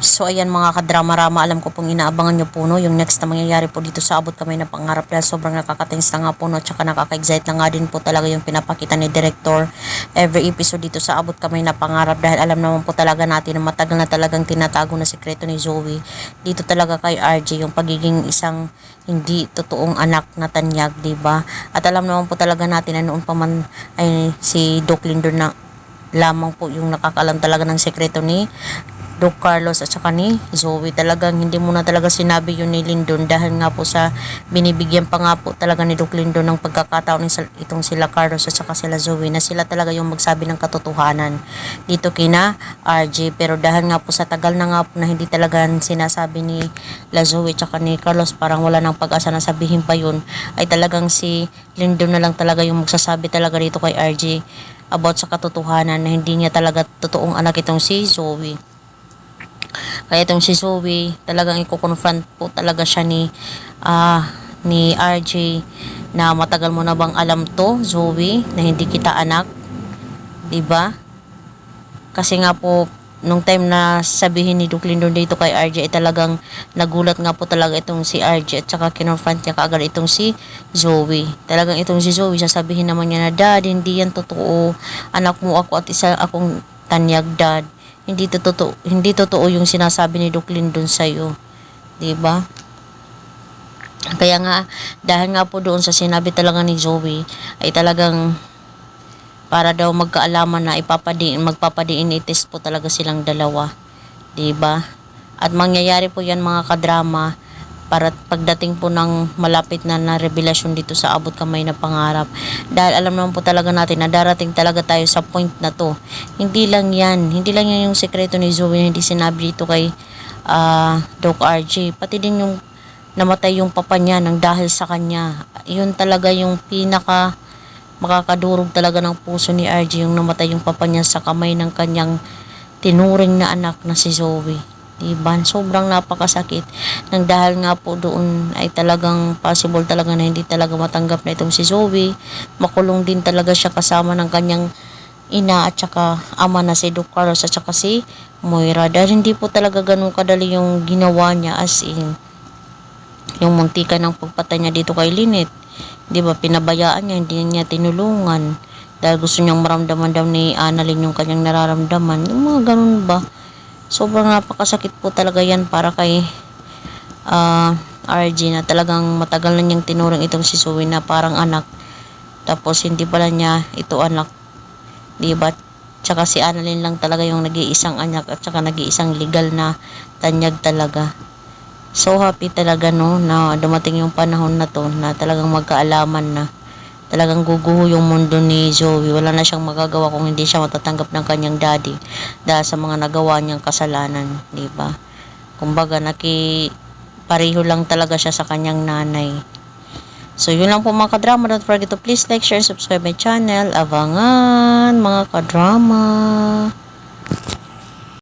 So ayan mga kadrama-rama, alam ko pong inaabangan nyo po no, yung next na mangyayari po dito sa Abot Kamay na Pangarap dahil sobrang nakaka-tense na nga po no, tsaka nakaka-excite na nga din po talaga yung pinapakita ni Director every episode dito sa Abot Kamay na Pangarap dahil alam naman po talaga natin na matagal na talagang tinatago na sikreto ni Zoe dito talaga kay RJ, yung pagiging isang hindi totoong anak na tanyag, diba? At alam naman po talaga natin na noon pa man ay si Doc Lindor na lamang po yung nakakalam talaga ng sekreto ni Doc Carlos at saka ni Zoe. Talagang hindi mo na talaga sinabi yun ni Lindon dahil nga po sa binibigyan pa nga po talaga ni Doc Lindon ng pagkakataon itong sila Carlos at saka sila Zoe na sila talaga yung magsabi ng katotohanan dito kina RJ. Pero dahil nga po sa tagal na nga po na hindi talaga sinasabi ni la Zoe at saka ni Carlos, parang wala nang pag-asa na sabihin pa yun, ay talagang si Lindon na lang talaga yung magsasabi talaga dito kay RJ about sa katotohanan na hindi niya talaga totoong anak itong si Zoe. Kaya itong si Zoe, talagang i-confront po talaga siya ni RJ na matagal mo na bang alam to, Zoe, na hindi kita anak? 'Di ba? Kasi nga po nung time na sabihin ni Doc Lindon dito kay RJ ay talagang nagulat nga po talaga itong si RJ at saka kinonfront niya kaagad itong si Zoe. Talagang itong si Zoe, sasabihin naman niya na, Dad, hindi yan totoo. Anak mo ako at isa akong tanyag, Dad. Hindi totoo yung sinasabi ni Doc Lindon sa iyo, 'di ba? Kaya nga dahil nga po doon sa sinabi talaga ni Zoe ay talagang para daw magkaalaman na magpapadiin test po talaga silang dalawa, 'di ba? At mangyayari po 'yan mga kadrama para pagdating po ng malapit na revelasyon dito sa Abot Kamay na Pangarap. Dahil alam naman po talaga natin na darating talaga tayo sa point na to. Hindi lang yan yung sekreto ni Zoe na hindi sinabi dito kay Doc RJ. Pati din yung namatay yung papa niya nang dahil sa kanya. Yun talaga yung pinaka makakadurog talaga ng puso ni RJ, yung namatay yung papa niya sa kamay ng kanyang tinuring na anak na si Zoe. Diba? Sobrang napakasakit nang dahil nga po doon ay talagang possible talaga na hindi talaga matanggap na itong si Zoe. Makulong din talaga siya kasama ng kanyang ina at saka ama na si Doc Carlos at saka si Moira dahil hindi po talaga ganun kadali yung ginawa niya, as in yung muntika ng pagpatay niya dito kay Lynette. Diba? Pinabayaan niya, hindi niya tinulungan dahil gusto niyang maramdaman daw ni Annalyn yung kanyang nararamdaman. Yung mga ganun ba? Sobrang napakasakit po talaga yan para kay RJ na talagang matagal na niyang tinuring itong si Zoe na parang anak. Tapos hindi pala niya ito anak. Diba? Tsaka si Annalyn lang talaga yung nag-iisang anak at saka nag-iisang legal na tanyag talaga. So happy talaga no na dumating yung panahon na to na talagang magkaalaman na. Talagang guguho yung mundo ni Zoe. Wala na siyang magagawa kung hindi siya matatanggap ng kanyang daddy dahil sa mga nagawa niyang kasalanan, di ba? Kumbaga pareho lang talaga siya sa kanyang nanay. So yun lang po mga kadrama. Don't forget to please like, share, subscribe my channel. Abangan mga kadrama.